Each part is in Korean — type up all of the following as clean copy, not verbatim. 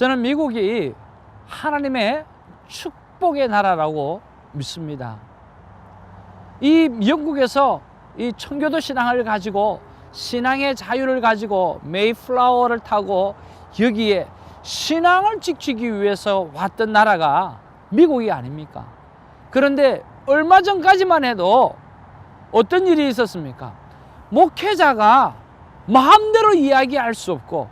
저는 미국이 하나님의 축복의 나라라고 믿습니다. 이 영국에서 이 청교도 신앙을 가지고 신앙의 자유를 가지고 메이플라워를 타고 여기에 신앙을 지키기 위해서 왔던 나라가 미국이 아닙니까? 그런데 얼마 전까지만 해도 어떤 일이 있었습니까? 목회자가 마음대로 이야기할 수 없고,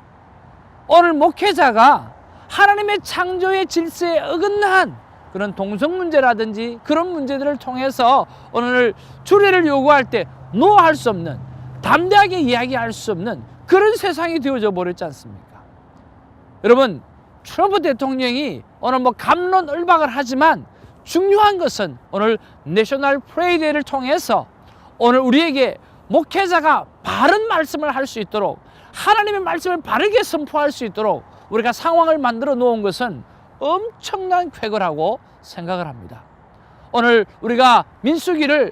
오늘 목회자가 하나님의 창조의 질서에 어긋난 그런 동성 문제라든지 그런 문제들을 통해서 오늘 주례를 요구할 때 노할 수 없는, 담대하게 이야기할 수 없는 그런 세상이 되어져 버렸지 않습니까? 여러분, 트럼프 대통령이 오늘 갑론을박을 하지만 중요한 것은 오늘 내셔널 프레이데이를 통해서 오늘 우리에게 목회자가 바른 말씀을 할 수 있도록, 하나님의 말씀을 바르게 선포할 수 있도록 우리가 상황을 만들어 놓은 것은 엄청난 쾌거라고 생각을 합니다. 오늘 우리가 민수기를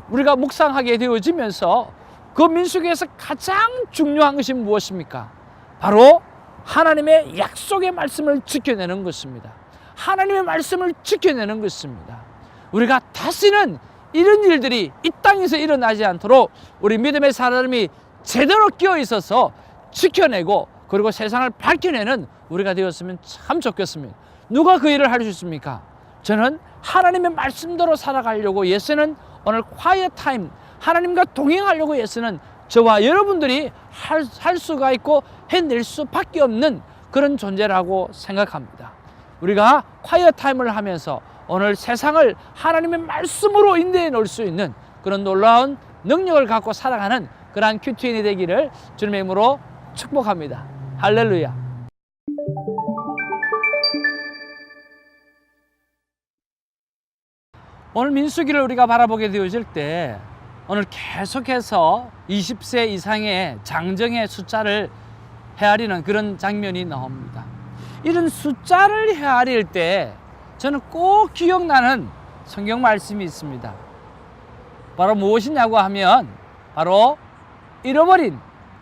우리가 묵상하게 되어지면서 그 민수기에서 가장 중요한 것이 무엇입니까? 바로 하나님의 약속의 말씀을 지켜내는 것입니다. 하나님의 말씀을 지켜내는 것입니다. 우리가 다시는 이런 일들이 이 땅에서 일어나지 않도록 우리 믿음의 사람이 제대로 끼어 있어서 지켜내고, 그리고 세상을 밝혀내는 우리가 되었으면 참 좋겠습니다. 누가 그 일을 할 수 있습니까? 저는 하나님의 말씀대로 살아가려고 예수는 오늘 quiet time, 하나님과 동행하려고 예수는 저와 여러분들이 할 수가 있고 해낼 수밖에 없는 그런 존재라고 생각합니다. 우리가 quiet time을 하면서 오늘 세상을 하나님의 말씀으로 인도해 놓을 수 있는 그런 놀라운 능력을 갖고 살아가는 그러한 큐티인이 되기를 주님의 이름으로 축복합니다. 할렐루야. 오늘 민수기를 우리가 바라보게 되어질 때 오늘 계속해서 20세 이상의 장정의 숫자를 헤아리는 그런 장면이 나옵니다. 이런 숫자를 헤아릴 때 저는 꼭 기억나는 성경 말씀이 있습니다. 바로 무엇이냐고 하면 바로 잃어버린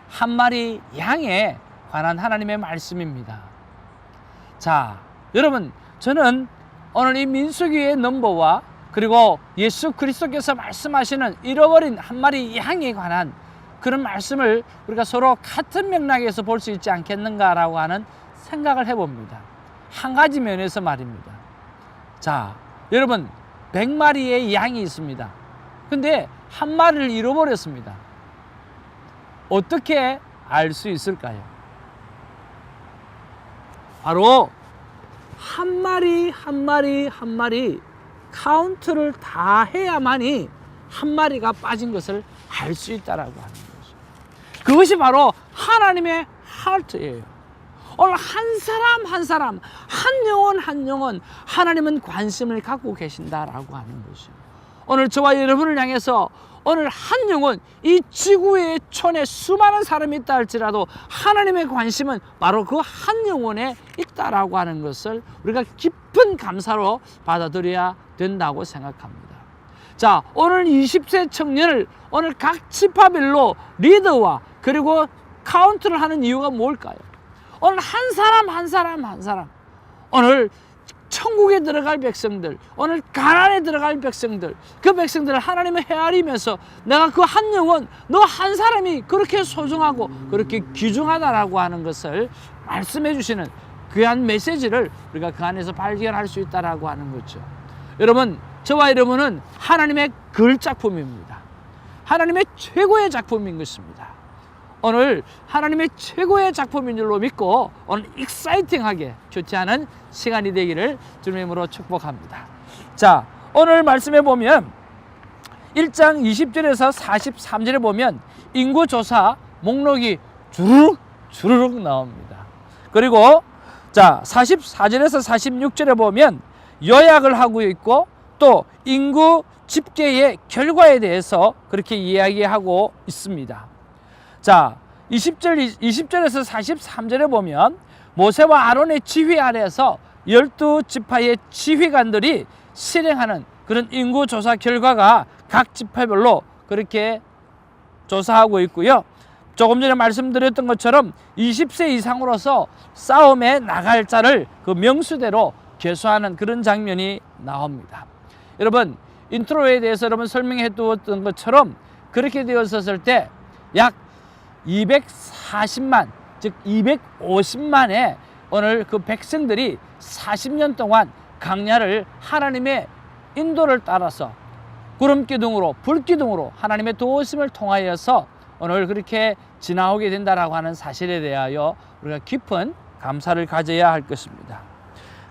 한 마리 양에 관한 하나님의 말씀입니다. 자, 여러분, 저는 오늘 이 민수기의 넘버와 그리고 예수 그리스도께서 말씀하시는 잃어버린 한 마리 양에 관한 그런 말씀을 우리가 서로 같은 맥락에서 볼 수 있지 않겠는가라고 하는 생각을 해봅니다. 한 가지 면에서 말입니다. 자, 여러분, 100마리의 양이 있습니다. 근데 한 마리를 잃어버렸습니다. 어떻게 알 수 있을까요? 바로 한 마리 한 마리 한 마리 카운트를 다 해야만이 한 마리가 빠진 것을 알 수 있다라고 하는 거죠. 그것이 바로 하나님의 하트예요. 오늘 한 사람 한 사람, 한 영혼 한 영혼 하나님은 관심을 갖고 계신다라고 하는 것이죠. 오늘 저와 여러분을 향해서 오늘 한 영혼, 이 지구의 촌에 수많은 사람이 있다 할지라도 하나님의 관심은 바로 그 한 영혼에 있다라고 하는 것을 우리가 깊은 감사로 받아들여야 된다고 생각합니다. 자, 오늘 20세 청년을 오늘 각 지파별로 리더와 그리고 카운트를 하는 이유가 뭘까요? 오늘 한 사람 한 사람 한 사람, 오늘 천국에 들어갈 백성들, 오늘 가나안에 들어갈 백성들, 그 백성들을 하나님을 헤아리면서 내가 그 한 영혼, 너 한 사람이 그렇게 소중하고 그렇게 귀중하다라고 하는 것을 말씀해 주시는 귀한 메시지를 우리가 그 안에서 발견할 수 있다라고 하는 거죠. 여러분, 저와 여러분은 하나님의 걸작품입니다. 하나님의 최고의 작품인 것입니다. 오늘 하나님의 최고의 작품인 줄로 믿고 오늘 익사이팅하게 좋지 않은 시간이 되기를 주님의 이름으로 축복합니다. 자, 오늘 말씀해 보면 1장 20절에서 43절에 보면 인구조사 목록이 주르륵 나옵니다. 그리고 자, 44절에서 46절에 보면 요약을 하고 있고 또 인구 집계의 결과에 대해서 그렇게 이야기하고 있습니다. 자, 20절에서 43절에 보면 모세와 아론의 지휘 아래에서 12지파의 지휘관들이 실행하는 그런 인구조사 결과가 각 지파별로 그렇게 조사하고 있고요. 조금 전에 말씀드렸던 것처럼 20세 이상으로서 싸움에 나갈 자를 그 명수대로 계수하는 그런 장면이 나옵니다. 여러분, 인트로에 대해서 여러분 설명해 두었던 것처럼 그렇게 되었을 때 약 240만, 즉 250만의 오늘 그 백성들이 40년 동안 광야를 하나님의 인도를 따라서 구름기둥으로 불기둥으로 하나님의 도우심을 통하여서 오늘 그렇게 지나오게 된다라고 하는 사실에 대하여 우리가 깊은 감사를 가져야 할 것입니다.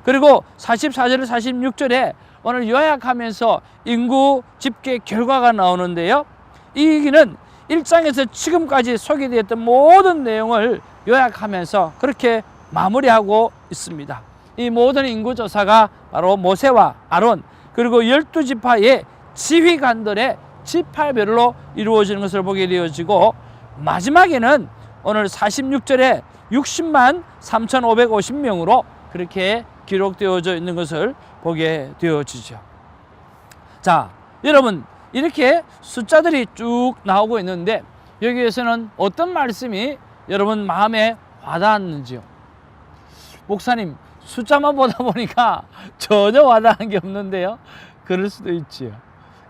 그리고 44절 46절에 오늘 요약하면서 인구 집계 결과가 나오는데요, 이 얘기는 1장에서 지금까지 소개되었던 모든 내용을 요약하면서 그렇게 마무리하고 있습니다. 이 모든 인구조사가 바로 모세와 아론 그리고 12지파의 지휘관들의 지파별로 이루어지는 것을 보게 되어지고, 마지막에는 오늘 46절에 60만 3,550명으로 그렇게 기록되어져 있는 것을 보게 되어지죠. 자, 여러분, 이렇게 숫자들이 쭉 나오고 있는데 여기에서는 어떤 말씀이 여러분 마음에 와닿았는지요? 목사님, 숫자만 보다 보니까 전혀 와닿은 게 없는데요. 그럴 수도 있지요.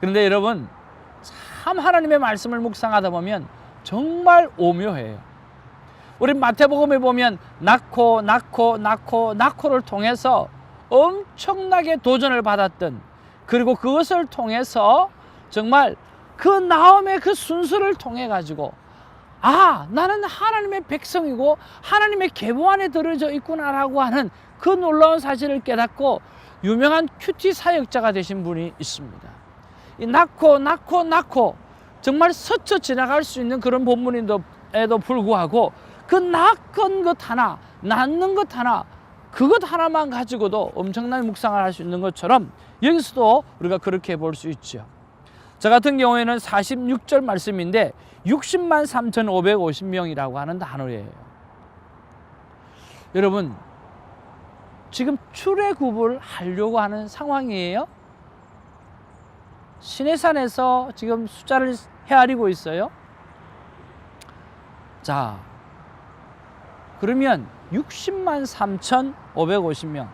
그런데 여러분, 참 하나님의 말씀을 묵상하다 보면 정말 오묘해요. 우리 마태복음에 보면 낙호를 통해서 엄청나게 도전을 받았던, 그리고 그것을 통해서 정말 그 나옴의 그 순수를 통해 가지고, 아, 나는 하나님의 백성이고 하나님의 계보 안에 들어져 있구나라고 하는 그 놀라운 사실을 깨닫고 유명한 큐티 사역자가 되신 분이 있습니다. 이 낙호 정말 스쳐 지나갈 수 있는 그런 본문에도 불구하고 그 낳은 것 하나, 낳는 것 하나, 그것 하나만 가지고도 엄청난 묵상을 할 수 있는 것처럼 여기서도 우리가 그렇게 볼 수 있죠. 저 같은 경우에는 46절 말씀인데 60만 3,550명이라고 하는 단어예요. 여러분, 지금 출애굽을 하려고 하는 상황이에요. 시내산에서 지금 숫자를 헤아리고 있어요. 자, 그러면 60만 3,550명,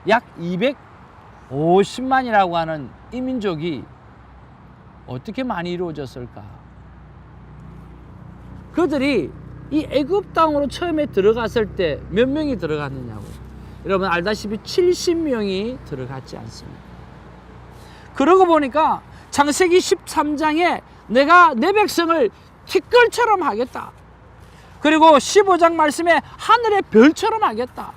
약 250만이라고 하는 이 민족이 어떻게 많이 이루어졌을까? 그들이 이 애굽 땅으로 처음에 들어갔을 때 몇 명이 들어갔느냐고. 여러분 알다시피 70명이 들어갔지 않습니까? 그러고 보니까 창세기 13장에 내가 내 백성을 티끌처럼 하겠다. 그리고 15장 말씀에 하늘의 별처럼 하겠다.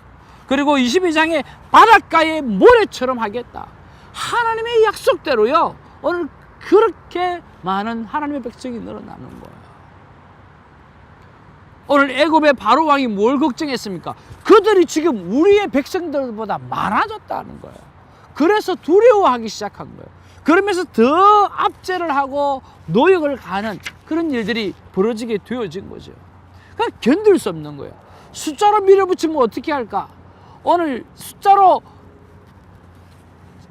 그리고 22장에 바닷가의 모래처럼 하겠다. 하나님의 약속대로요, 오늘 그렇게 많은 하나님의 백성이 늘어나는 거예요. 오늘 애굽의 바로 왕이 뭘 걱정했습니까? 그들이 지금 우리의 백성들보다 많아졌다는 거예요. 그래서 두려워하기 시작한 거예요. 그러면서 더 압제를 하고 노역을 가는 그런 일들이 벌어지게 되어진 거죠. 그러니까 견딜 수 없는 거예요. 숫자로 밀어붙이면 어떻게 할까? 오늘 숫자로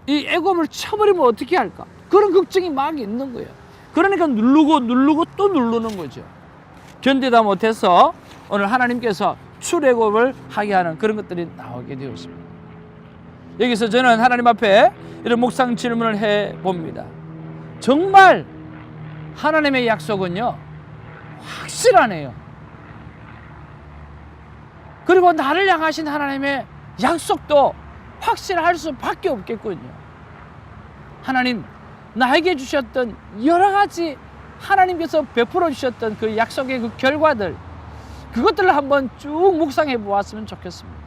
이 애굽을 쳐버리면 어떻게 할까? 그런 걱정이 막 있는 거예요. 그러니까 누르고 또 누르는 거죠. 견디다 못해서 오늘 하나님께서 출애굽을 하게 하는 그런 것들이 나오게 되었습니다. 여기서 저는 하나님 앞에 이런 묵상 질문을 해봅니다. 정말 하나님의 약속은요, 확실하네요. 그리고 나를 향하신 하나님의 약속도 확실할 수밖에 없겠군요. 하나님, 나에게 주셨던 여러 가지 하나님께서 베풀어 주셨던 그 약속의 그 결과들, 그것들을 한번 쭉 묵상해 보았으면 좋겠습니다.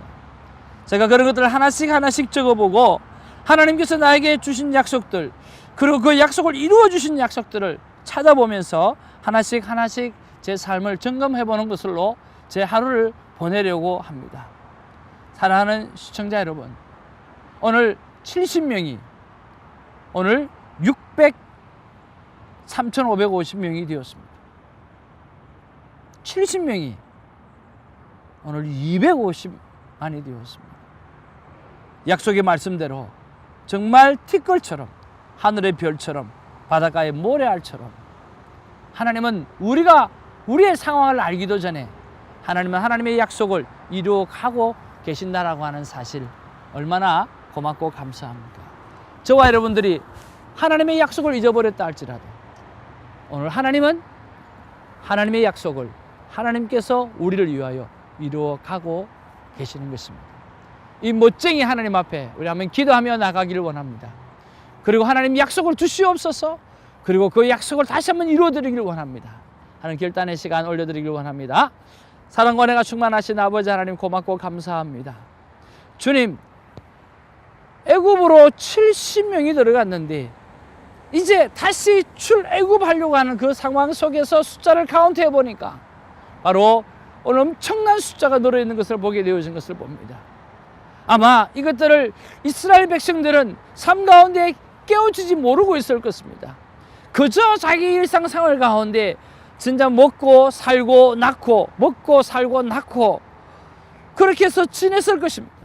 제가 그런 것들을 하나씩 적어보고 하나님께서 나에게 주신 약속들, 그리고 그 약속을 이루어 주신 약속들을 찾아보면서 하나씩 제 삶을 점검해 보는 것으로 제 하루를 보내려고 합니다. 사랑하는 시청자 여러분, 오늘 70명이 오늘 3,550명이 되었습니다. 70명이 오늘 250만이 되었습니다. 약속의 말씀대로 정말 티끌처럼, 하늘의 별처럼, 바닷가의 모래알처럼 하나님은 우리가 우리의 상황을 알기도 전에 하나님은 하나님의 약속을 이루어가고 계신다라고 하는 사실, 얼마나 고맙고 감사합니까? 저와 여러분들이 하나님의 약속을 잊어버렸다 할지라도 오늘 하나님은 하나님의 약속을 하나님께서 우리를 위하여 이루어가고 계시는 것입니다. 이 멋쟁이 하나님 앞에 우리 한번 기도하며 나가기를 원합니다. 그리고 하나님 약속을 주시옵소서, 그리고 그 약속을 다시 한번 이루어드리기를 원합니다 하는 결단의 시간 올려드리기를 원합니다. 사랑과 은혜가 충만하신 아버지 하나님, 고맙고 감사합니다. 주님, 애굽으로 70명이 들어갔는데 이제 다시 출애굽하려고 하는 그 상황 속에서 숫자를 카운트해 보니까 바로 오늘 엄청난 숫자가 늘어있는 것을 보게 되어진 것을 봅니다. 아마 이것들을 이스라엘 백성들은 삶 가운데 깨우치지 모르고 있을 것입니다. 그저 자기 일상생활 가운데 진짜 먹고 살고 낳고 먹고 살고 낳고 그렇게 해서 지냈을 것입니다.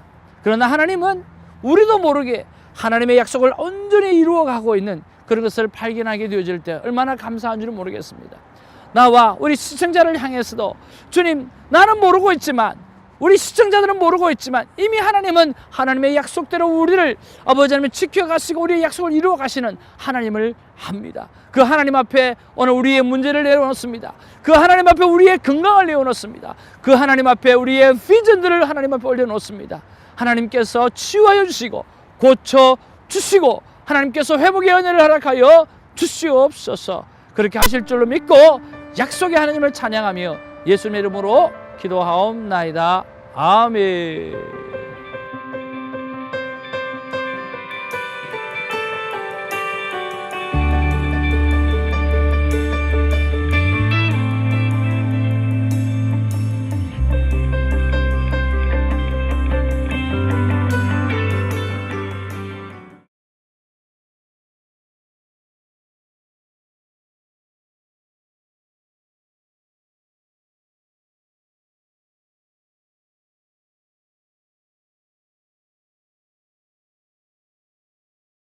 그러나 하나님은 우리도 모르게 하나님의 약속을 온전히 이루어가고 있는 그런 것을 발견하게 되어질 때 얼마나 감사한 줄 모르겠습니다. 나와 우리 시청자를 향해서도 주님, 나는 모르고 있지만, 우리 시청자들은 모르고 있지만 이미 하나님은 하나님의 약속대로 우리를 아버지 하나님 지켜가시고 우리의 약속을 이루어 가시는 하나님을 합니다. 그 하나님 앞에 오늘 우리의 문제를 내려놓습니다. 그 하나님 앞에 우리의 건강을 내어놓습니다. 그 하나님 앞에 우리의 비전들을 하나님 앞에 올려놓습니다. 하나님께서 치유하여 주시고 고쳐 주시고 하나님께서 회복의 은혜를 허락하여 주시옵소서. 그렇게 하실 줄로 믿고 약속의 하나님을 찬양하며 예수님의 이름으로 기도하옵나이다. 아멘.